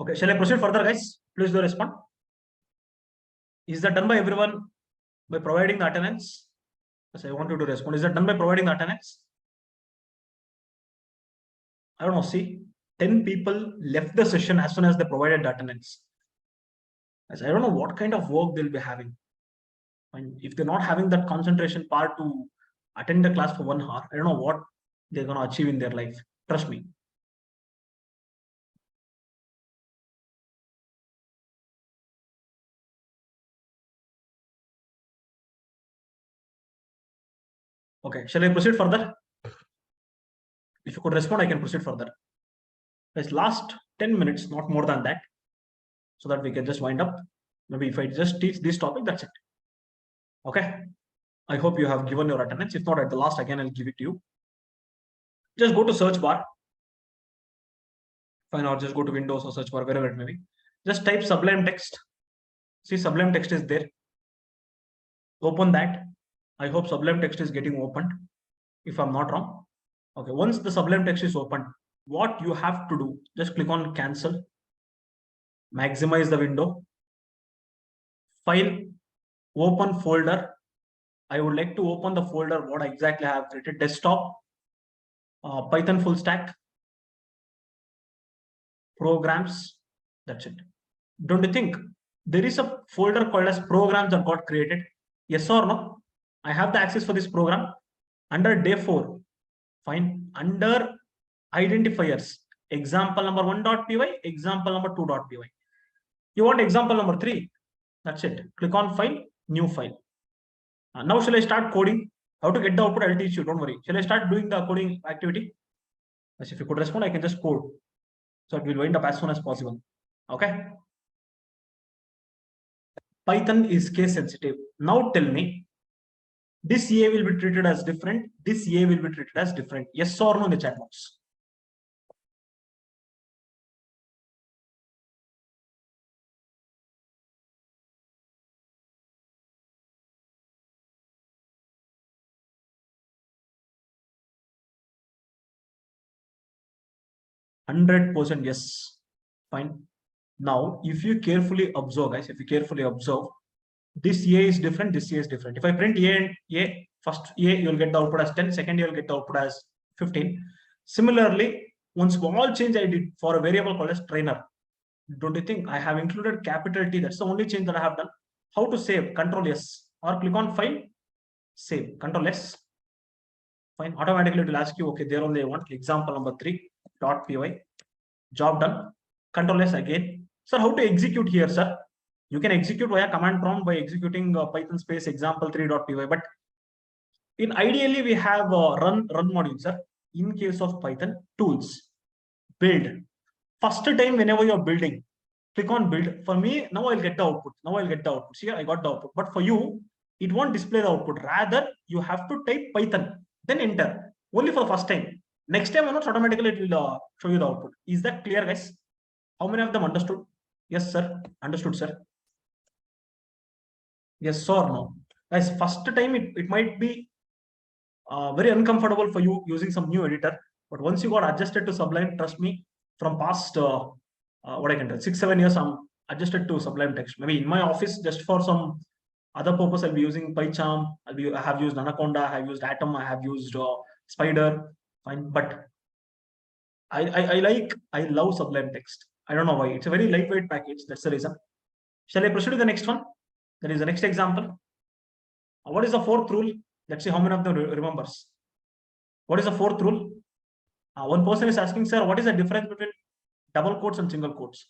Okay, shall I proceed further, guys? Please do respond. Is that done by everyone by providing the attendance? Yes, I want you to respond. Is that done by providing the attendance? I don't know. See, 10 people left the session as soon as they provided the attendance. As I don't know what kind of work they'll be having. And if they're not having that concentration part to attend the class for 1 hour, I don't know what they're going to achieve in their life. Trust me. Okay, shall I proceed further? If you could respond, I can proceed further. Guys, last 10 minutes, not more than that, so that we can just wind up. Maybe if I just teach this topic, that's it. Okay. I hope you have given your attendance. If not, at the last, again, I'll give it to you. Just go to search bar. Fine, or just go to Windows or search bar, wherever it may be. Just type Sublime Text. See, Sublime Text is there. Open that. I hope Sublime Text is getting opened, if I'm not wrong. Okay, once the Sublime Text is opened, what you have to do, just click on cancel, maximize the window, file, open folder. I would like to open the folder what exactly I have created, desktop, Python full stack, programs, that's it. Don't you think there is a folder called as programs that got created? Yes or no? I have the access for this program under day 4. Fine. Under identifiers, example number 1.py, example number 2.py. You want example number 3? That's it. Click on file, new file. Now shall I start coding? How to get the output? I'll teach you. Don't worry. Shall I start doing the coding activity? As if you could respond, I can just code. So it will wind up as soon as possible. Okay. Python is case sensitive. Now tell me, this A will be treated as different. This A will be treated as different. Yes or no in the chat box. %, yes. Fine. Now, if you carefully observe, guys, if you carefully observe, this A is different, this A is different. If I print A and A, first A, you'll get the output as 10, second you'll get the output as 15. Similarly, one small change I did for a variable called as trainer. Don't you think I have included capital T? That's the only change that I have done. How to save? Control S or click on file, save, Control S. Fine. Automatically it will ask you, okay, there only I want example number 3.py. Job done. Control S again. Sir, how to execute here, sir? You can execute via command prompt by executing Python space example 3.py. But in ideally we have run module, sir. In case of Python, tools, build. First time whenever you're building, click on build. For me, now I'll get the output. Now I'll get the output. See, I got the output. But for you, it won't display the output. Rather, you have to type Python, then enter. Only for the first time. Next time, automatically it will show you the output. Is that clear, guys? How many of them understood? Yes, sir. Understood, sir. Yes or no? Guys, first time it might be very uncomfortable for you using some new editor. But once you got adjusted to Sublime, trust me, from past, what I can tell, 6-7 years, I'm adjusted to Sublime Text. Maybe in my office, just for some other purpose, I'll be using PyCharm. I have used Anaconda, I have used Atom, I have used Spider. Fine, but I love Sublime Text. I don't know why. It's a very lightweight package. That's the reason. Shall I proceed to the next one? That is the next example. What is the 4th rule? Let's see how many of them remembers. What is the 4th rule? One person is asking, sir, what is the difference between double quotes and single quotes?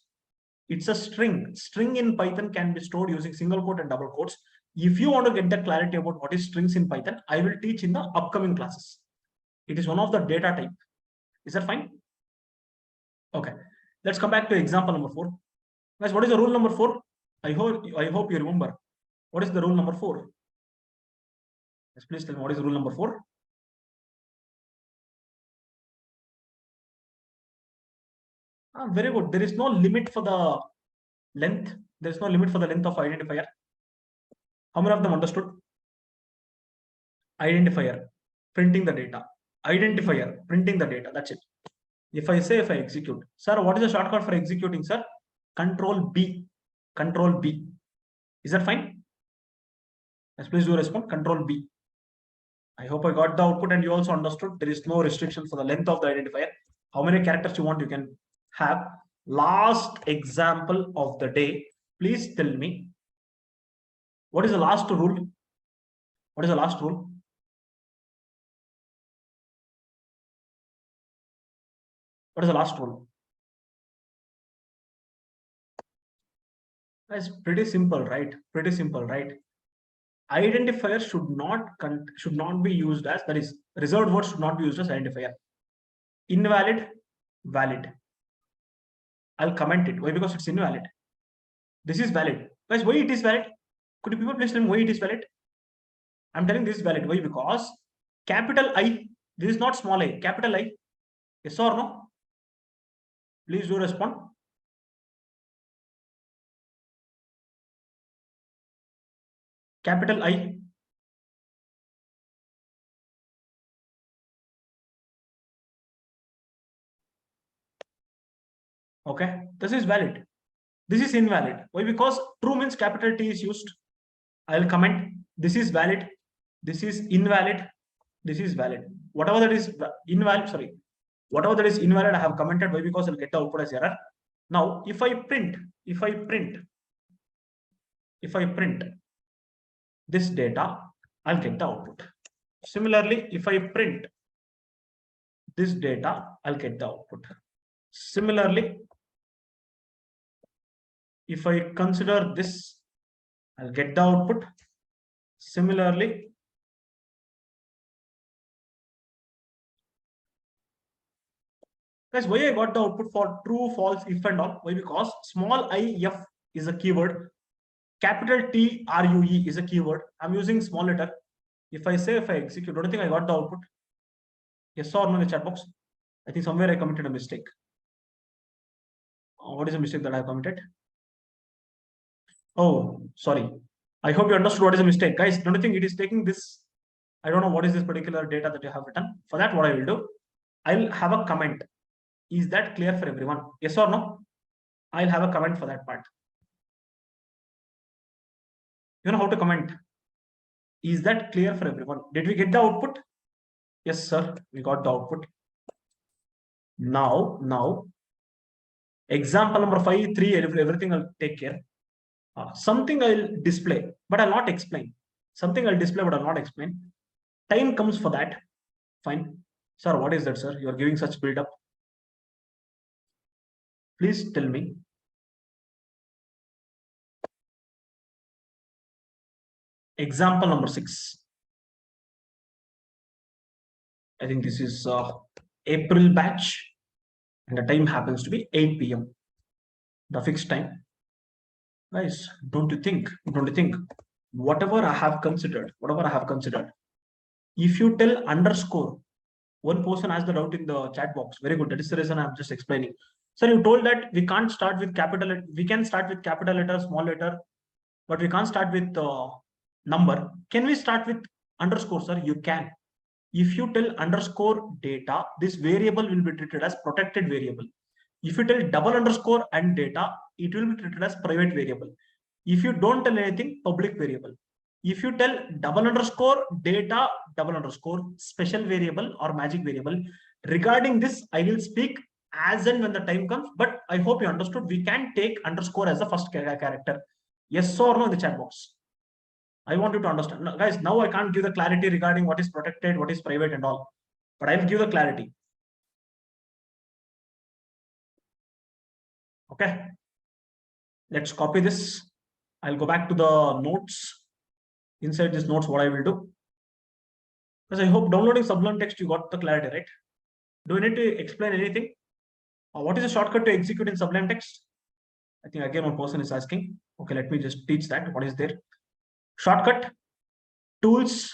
It's a string. String in Python can be stored using single quote and double quotes. If you want to get the clarity about what is strings in Python, I will teach in the upcoming classes. It is one of the data type. Is that fine? Okay. Let's come back to example number 4. Guys, what is the rule number 4? I hope you remember. What is the rule number 4? Yes, please tell me what is rule number 4? Very good. There is no limit for the length. There is no limit for the length of identifier. How many of them understood? Identifier, printing the data. Identifier, printing the data. That's it. If I execute, sir, what is the shortcut for executing, sir? Control B. Control B. Is that fine? Yes, please do respond. Control B. I hope I got the output and you also understood. There is no restriction for the length of the identifier. How many characters you want, you can have. Last example of the day. Please tell me, what is the last rule? What is the last rule? What is the last rule? It's pretty simple, right? Pretty simple, right? Identifier should not be used as, that is, reserved words should not be used as identifier. Invalid, valid. I'll comment it. Why? Because it's invalid. This is valid. Guys, why it is valid? Could you people please tell me why it is valid? I'm telling this is valid. Why? Because capital I, this is not small I, capital I. Yes or no? Please do respond. Capital I. Okay, this is valid. This is invalid. Why? Because true means capital T is used. I'll comment. This is valid. This is invalid. This is valid. Whatever that is invalid, sorry. Whatever that is invalid, I have commented. Why? Because I'll get the output as error. Now, if I print this data, I'll get the output. Similarly, if I print this data, I'll get the output. Similarly, if I consider this, I'll get the output. Similarly, guys, why I got the output for true, false, if and all? Why? Because small if is a keyword, capital T RUE is a keyword. I'm using small letter. If I execute, don't you think I got the output? Yes or no in the chat box? I think somewhere I committed a mistake. What is the mistake that I have committed? Oh, sorry. I hope you understood what is the mistake. Guys, don't you think it is taking this? I don't know what is this particular data that you have written. For that, what I will do, I'll have a comment. Is that clear for everyone? Yes or no? I'll have a comment for that part. You know how to comment. Is that clear for everyone? Did we get the output? Yes, sir. We got the output. Now, example number 5, 3, everything I'll take care. Something I'll display, but I'll not explain. Something I'll display, but I'll not explain. Time comes for that. Fine. Sir, what is that, sir? You're giving such build up. Please tell me. Example number 6. I think this is April batch, and the time happens to be 8 p.m. The fixed time. Guys, don't you think? Whatever I have considered, if you tell underscore, one person asked the doubt in the chat box. Very good. That is the reason I'm just explaining. Sir, you told that we can't start with capital. We can start with capital letter, small letter, but we can't start with number. Can we start with underscore, sir? You can. If you tell underscore data, this variable will be treated as protected variable. If you tell double underscore and data, it will be treated as private variable. If you don't tell anything, public variable. If you tell double underscore data, double underscore special variable or magic variable, regarding this, I will speak as and when the time comes. But I hope you understood. We can take underscore as the first character. Yes or no in the chat box. I want you to understand. Now, guys, now I can't give the clarity regarding what is protected, what is private and all, but I'll give the clarity. Okay. Let's copy this. I'll go back to the notes. Inside this notes, what I will do. Because I hope downloading Sublime Text, you got the clarity, right? Do you need to explain anything? What is the shortcut to execute in Sublime Text? I think again one person is asking. Okay, let me just teach that. What is there? Shortcut, tools,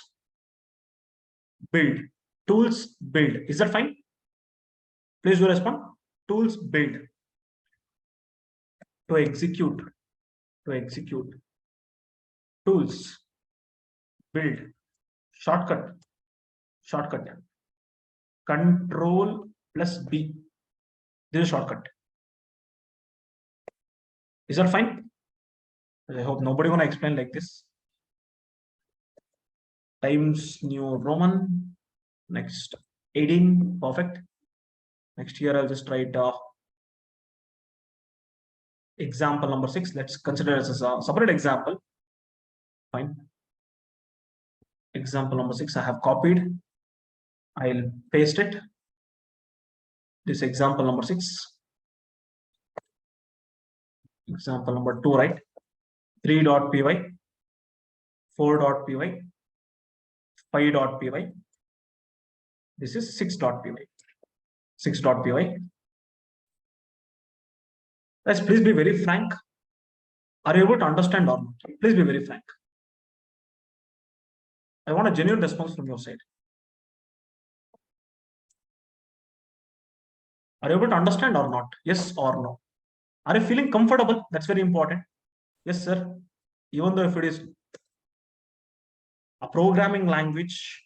build. Tools, build. Is that fine? Please do respond. Tools, build. To execute. Tools, build. Shortcut. Control plus B. This is a shortcut. Is that fine? I hope nobody gonna explain like this. Times New Roman. Next 18. Perfect. Next here I'll just write example number 6. Let's consider as a separate example. Fine. Example number 6 I have copied. I'll paste it. This example number 6. Example number 2, right? 3.py, 4.py, 5.py. This is 6.py. 6.py. Guys, please be very frank. Are you able to understand or not? Please be very frank. I want a genuine response from your side. Are you able to understand or not? Yes or no? Are you feeling comfortable? That's very important. Yes, sir. Even though if it is a programming language,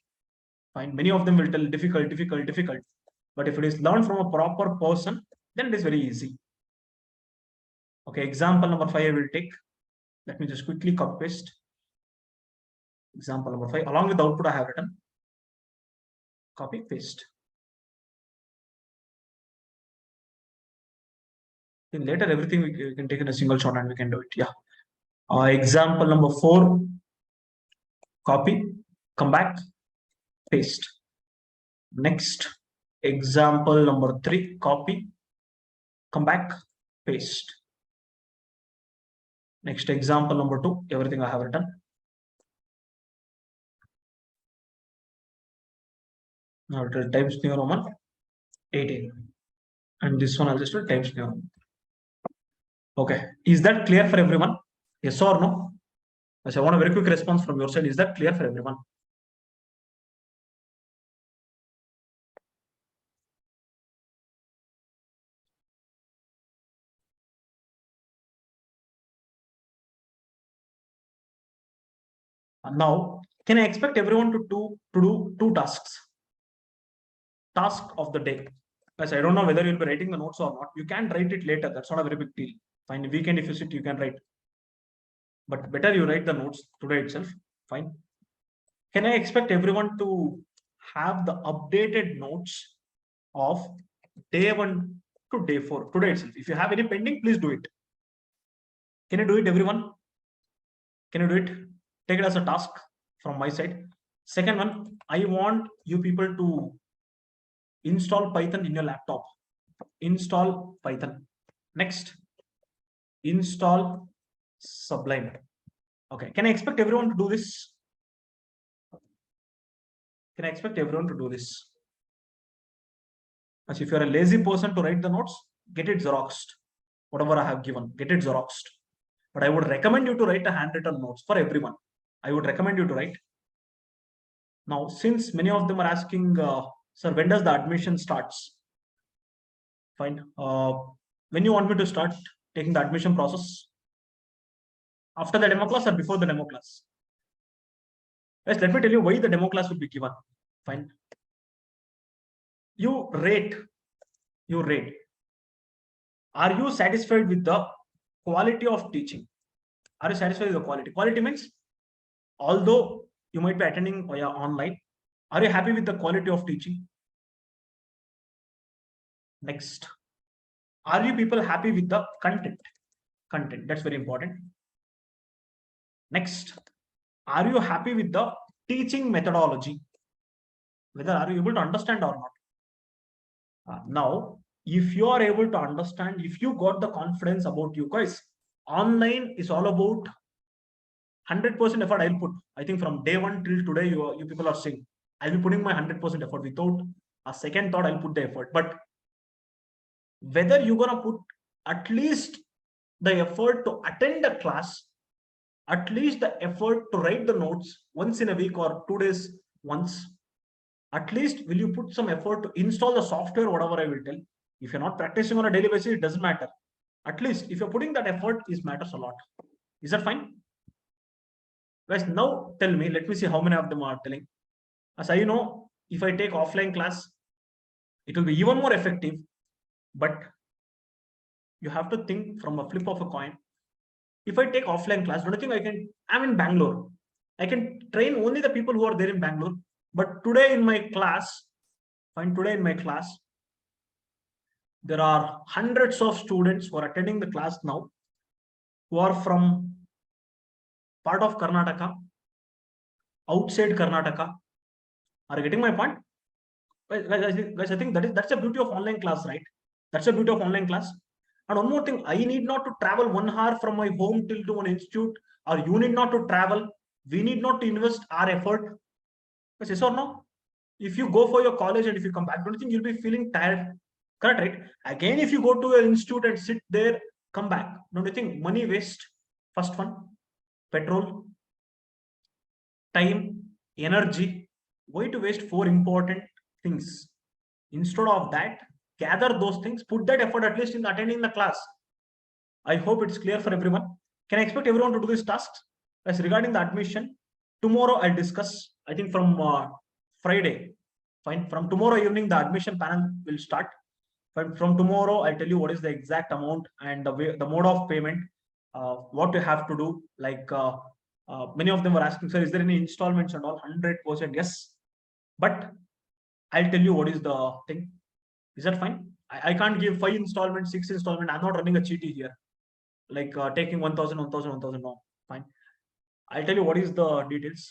fine. Many of them will tell difficult, difficult, difficult. But if it is learned from a proper person, then it is very easy. Okay, example number 5 I will take. Let me just quickly copy paste. Example number 5. Along with the output I have written. Copy, paste. Then later everything we can take in a single shot and we can do it. Yeah. Example number 4. Copy, come back, paste. Next, example number 3. Copy, come back, paste. Next, example number 2. Everything I have written. Now it will Times New Roman 18. And this one I'll just do Times New Roman. Okay. Is that clear for everyone? Yes or no? Yes, I want a very quick response from your side. Is that clear for everyone? Now, can I expect everyone to do 2 tasks? Task of the day. Guys, I don't know whether you'll be writing the notes or not. You can write it later. That's not a very big deal. Fine. Weekend, if you sit, you can write. But better you write the notes today itself. Fine. Can I expect everyone to have the updated notes of day 1 to day 4 today itself? If you have any pending, please do it. Can you do it, everyone? Can you do it? Take it as a task from my side. Second one, I want you people to install Python in your laptop. Install Python. Next, install Sublime. Okay. Can I expect everyone to do this? Can I expect everyone to do this? As if you're a lazy person to write the notes, get it Xeroxed. Whatever I have given, get it Xeroxed. But I would recommend you to write a handwritten notes for everyone. I would recommend you to write. Now, since many of them are asking, sir, when does the admission starts? Fine. When you want me to start taking the admission process? After the demo class or before the demo class? Yes, let me tell you why the demo class will be given. Fine. You rate. Are you satisfied with the quality of teaching? Are you satisfied with the quality? Quality means, although you might be attending via online, are you happy with the quality of teaching? Next, are you people happy with the content? Content, that's very important. Next, are you happy with the teaching methodology? Whether are you able to understand or not? Now, if you are able to understand, if you got the confidence about you guys, online is all about 100% effort I'll put. I think from day 1 till today, you people are saying, I'll be putting my 100% effort. Without a second thought, I'll put the effort. But whether you're going to put at least the effort to attend the class, at least the effort to write the notes once in a week or 2 days once, at least will you put some effort to install the software, whatever I will tell. If you're not practicing on a daily basis, it doesn't matter. At least if you're putting that effort, it matters a lot. Is that fine? Guys, now tell me, let me see how many of them are telling. As I know, if I take offline class, it will be even more effective. But you have to think from a flip of a coin. If I take offline class, don't you think I'm in Bangalore. I can train only the people who are there in Bangalore. But today in my class, there are hundreds of students who are attending the class now, who are from part of Karnataka, outside Karnataka. Are you getting my point? Guys, I think that's the beauty of online class, right? That's the beauty of online class. And one more thing, I need not to travel 1 hour from my home till to an institute, or you need not to travel. We need not to invest our effort. Yes or no? If you go for your college and if you come back, don't you think you'll be feeling tired? Correct, right? Again, if you go to an institute and sit there come back. Don't you think money waste? First one, petrol, time, energy. Why to waste 4 important things? Instead of that, gather those things, put that effort at least in attending the class. I hope it's clear for everyone. Can I expect everyone to do this task? As regarding the admission, tomorrow I'll discuss, I think from Friday. Fine. From tomorrow evening, the admission panel will start. From tomorrow, I'll tell you what is the exact amount and the mode of payment, what you have to do. Like many of them were asking, sir, is there any installments and all? 100% yes. But I'll tell you what is the thing. Is that fine? I can't give 5 installments, 6 installments. I'm not running a cheaty here. Like taking 1,000, 1,000, 1,000. No, fine. I'll tell you what is the details.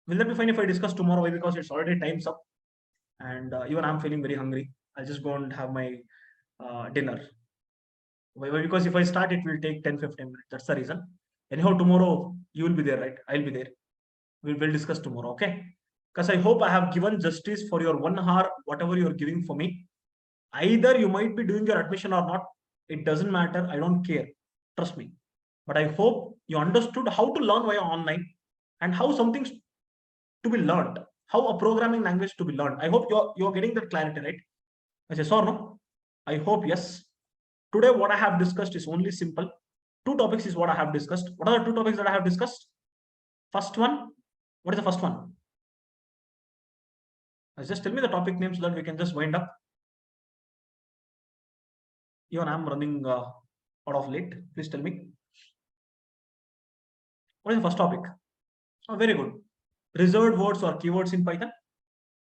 Will that be fine if I discuss tomorrow? Why? Because it's already time's up. And even I'm feeling very hungry. I'll just go and have my dinner. Why? Because if I start, it will take 10-15 minutes. That's the reason. Anyhow, tomorrow you will be there, right? I'll be there. We'll discuss tomorrow, okay? Because I hope I have given justice for your 1 hour, whatever you're giving for me. Either you might be doing your admission or not. It doesn't matter. I don't care. Trust me. But I hope you understood how to learn via online and how something's to be learned, how a programming language to be learned. I hope you're getting that clarity, right? Yes or no? I hope yes. Today, what I have discussed is only simple. 2 topics is what I have discussed. What are the 2 topics that I have discussed? First one, what is the first one? Just tell me the topic name so that we can just wind up. Even I'm running out of late. Please tell me. What is the first topic? Oh, very good. Reserved words or keywords in Python.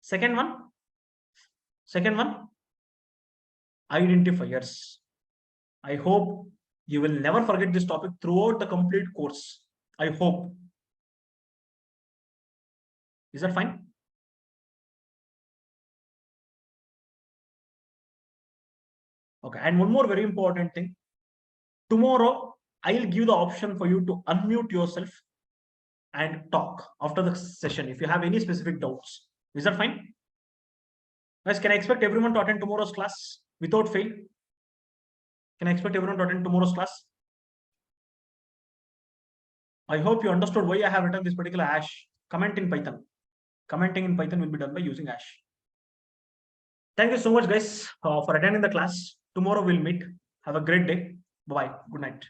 Second one, identifiers. I hope you will never forget this topic throughout the complete course. I hope. Is that fine? Okay. And one more very important thing. Tomorrow, I'll give the option for you to unmute yourself and talk after the session if you have any specific doubts. Is that fine? Guys, can I expect everyone to attend tomorrow's class without fail? Can I expect everyone to attend tomorrow's class? I hope you understood why I have written this particular hash. Comment in Python. Commenting in Python will be done by using hash. Thank you so much, guys, for attending the class. Tomorrow we'll meet. Have a great day. Bye-bye. Good night.